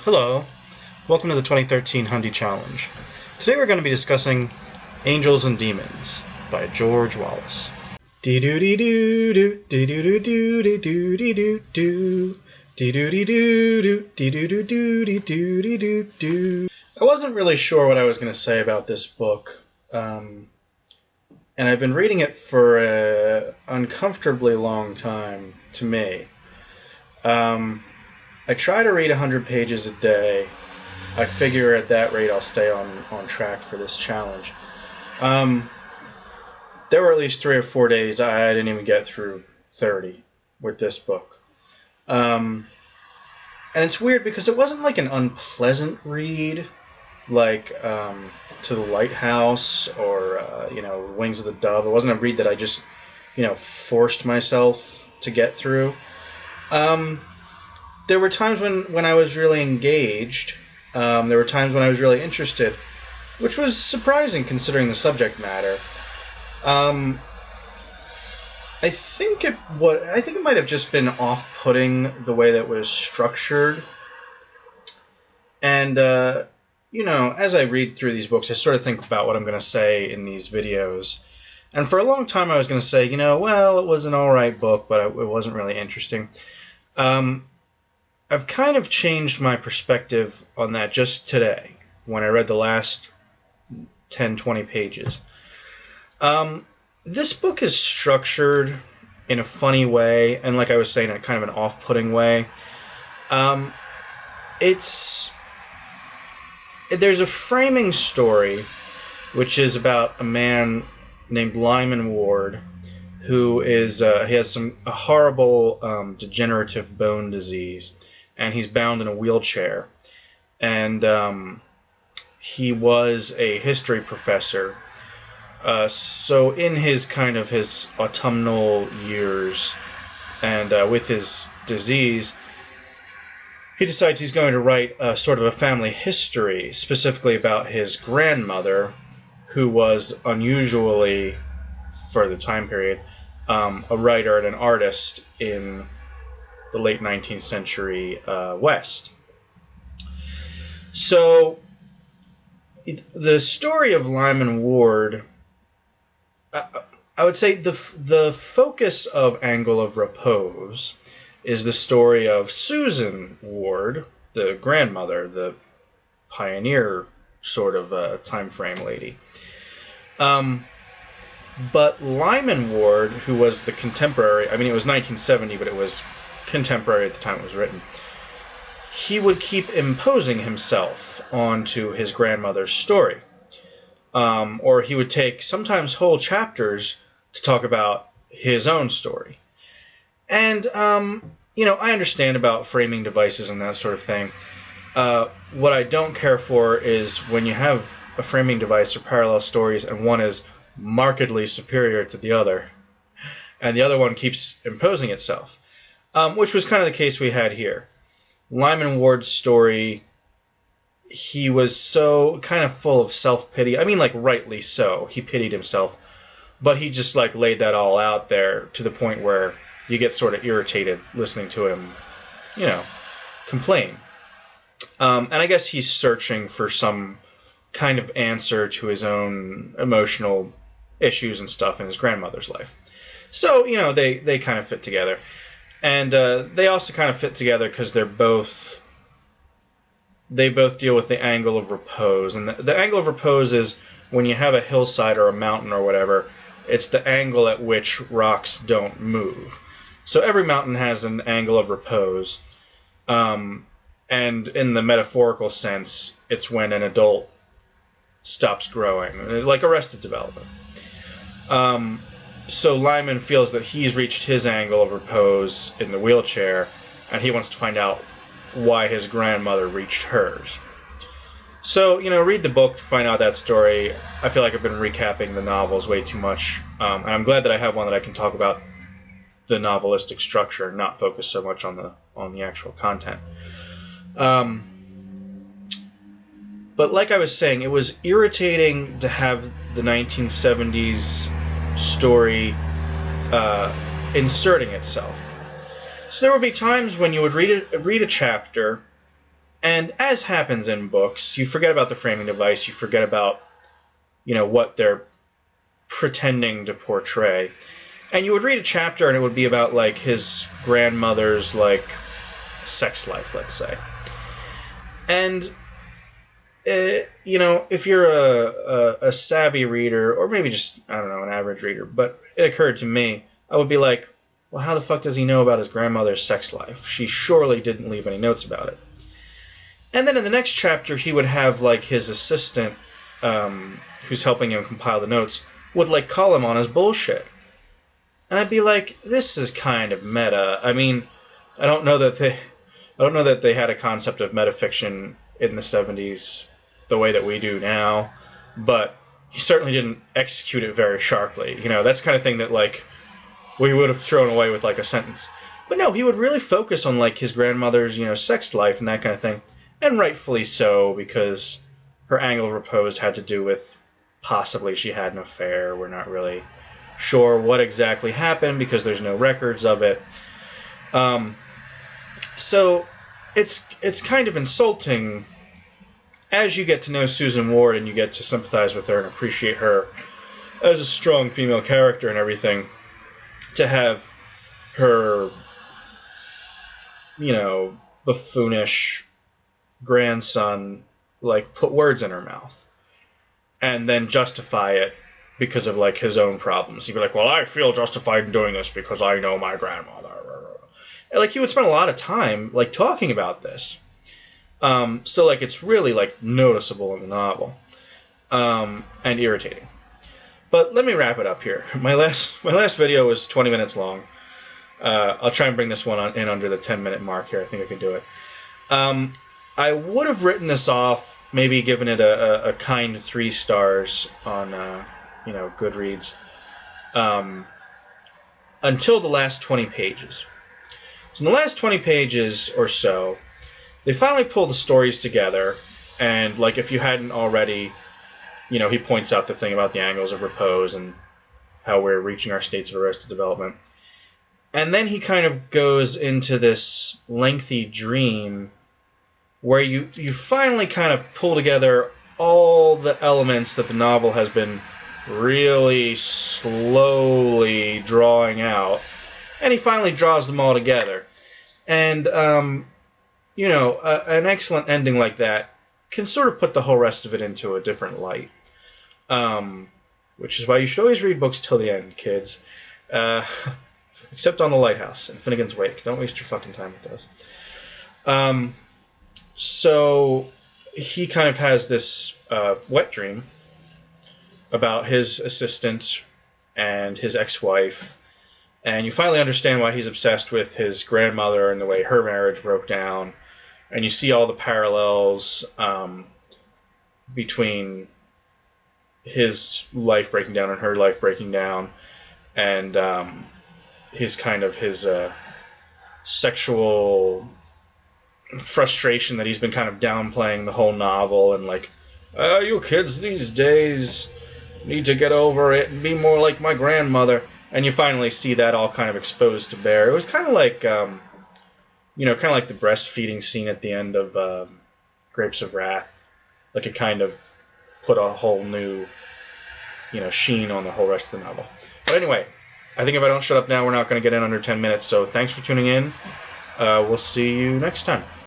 Hello, welcome to the 2013 Hundie Challenge. Today we're going to be discussing Angels and Demons by George Wallace. I wasn't really sure what I was going to say about this book, and I've been reading it for an uncomfortably long time to me. I try to read 100 pages a day. I figure at that rate I'll stay on track for this challenge. There were at least 3 or 4 days I didn't even get through 30 with this book. And it's weird because it wasn't like an unpleasant read, like To the Lighthouse or Wings of the Dove. It wasn't a read that I just forced myself to get through. There were times when I was really engaged. There were times when I was really interested, which was surprising considering the subject matter. I think it might have just been off-putting the way that it was structured. And as I read through these books, I sort of think about what I'm going to say in these videos. And for a long time, I was going to say, well, it was an all-right book, but it wasn't really interesting. I've kind of changed my perspective on that just today when I read the last 10, 20 pages. This book is structured in a funny way, and like I was saying, in kind of an off-putting way. There's a framing story which is about a man named Lyman Ward who is he has a horrible degenerative bone disease, and he's bound in a wheelchair. And he was a history professor. So in his autumnal years, and with his disease, he decides he's going to write sort of a family history, specifically about his grandmother, who was unusually, for the time period, a writer and an artist in the late 19th century West. So the story of Lyman Ward, I would say the focus of Angle of Repose is the story of Susan Ward, the grandmother, the pioneer sort of time frame lady. But Lyman Ward, who was the contemporary, it was 1970, but it was contemporary at the time it was written, he would keep imposing himself onto his grandmother's story. Or he would take sometimes whole chapters to talk about his own story. And, I understand about framing devices and that sort of thing. What I don't care for is when you have a framing device or parallel stories and one is markedly superior to the other, and the other one keeps imposing itself, which was kind of the case we had here. Lyman Ward's story, he was so kind of full of self-pity. Rightly so. He pitied himself, but he just laid that all out there to the point where you get sort of irritated listening to him, complain. And I guess he's searching for some kind of answer to his own emotional issues and stuff in his grandmother's life. So, they kind of fit together. And they also kind of fit together because they both deal with the angle of repose. And the angle of repose is when you have a hillside or a mountain or whatever, it's the angle at which rocks don't move. So every mountain has an angle of repose. And in the metaphorical sense, it's when an adult stops growing, like Arrested Development. So Lyman feels that he's reached his angle of repose in the wheelchair, and he wants to find out why his grandmother reached hers. So, read the book to find out that story. I feel like I've been recapping the novels way too much, and I'm glad that I have one that I can talk about the novelistic structure and not focus so much on the actual content. But like I was saying, it was irritating to have the 1970s story inserting itself. So there would be times when you would read a chapter, And as happens in books, you forget about the framing device, you forget about, what they're pretending to portray. And you would read a chapter and it would be about, like, his grandmother's, like, sex life, let's say. And, if you're a savvy reader, or maybe just, I don't know, an average reader, but it occurred to me, I would be like, well, how the fuck does he know about his grandmother's sex life? She surely didn't leave any notes about it. And then in the next chapter, he would have, like, his assistant, who's helping him compile the notes, would, like, call him on his bullshit. And I'd be like, this is kind of meta. I mean, I don't know that they had a concept of metafiction in the 70s the way that we do now, but he certainly didn't execute it very sharply. That's the kind of thing that, like, we would have thrown away with, like, a sentence. But no, he would really focus on, like, his grandmother's, sex life and that kind of thing. And rightfully so, because her angle of Repose had to do with possibly she had an affair. We're not really sure what exactly happened because there's no records of it. So it's kind of insulting as you get to know Susan Ward and you get to sympathize with her and appreciate her as a strong female character and everything, to have her, buffoonish grandson, like, put words in her mouth and then justify it because of, like, his own problems. He'd be like, well, I feel justified in doing this because I know my grandmother. And, like, he would spend a lot of time, like, talking about this. So, like, it's really, like, noticeable in the novel, and irritating. But let me wrap it up here. My last video was 20 minutes long. I'll try and bring this one in under the 10-minute mark here. I think I can do it. I would have written this off, maybe given it a kind 3 stars on, Goodreads, until the last 20 pages. So in the last 20 pages or so, they finally pull the stories together, and, like, if you hadn't already, he points out the thing about the angles of repose and how we're reaching our states of arrested development. And then he kind of goes into this lengthy dream where you finally kind of pull together all the elements that the novel has been really slowly drawing out, and he finally draws them all together. And, an excellent ending like that can sort of put the whole rest of it into a different light. Which is why you should always read books till the end, kids. Except on The Lighthouse and Finnegan's Wake. Don't waste your fucking time with those. So he kind of has this wet dream about his assistant and his ex-wife, and you finally understand why he's obsessed with his grandmother and the way her marriage broke down, and you see all the parallels between his life breaking down and her life breaking down, and his sexual frustration that he's been kind of downplaying the whole novel, and like, you kids these days need to get over it and be more like my grandmother. And you finally see that all kind of exposed to bear. It was kind of like, kind of like the breastfeeding scene at the end of Grapes of Wrath. Like, it kind of put a whole new, sheen on the whole rest of the novel. But anyway, I think if I don't shut up now, we're not going to get in under 10 minutes. So thanks for tuning in. We'll see you next time.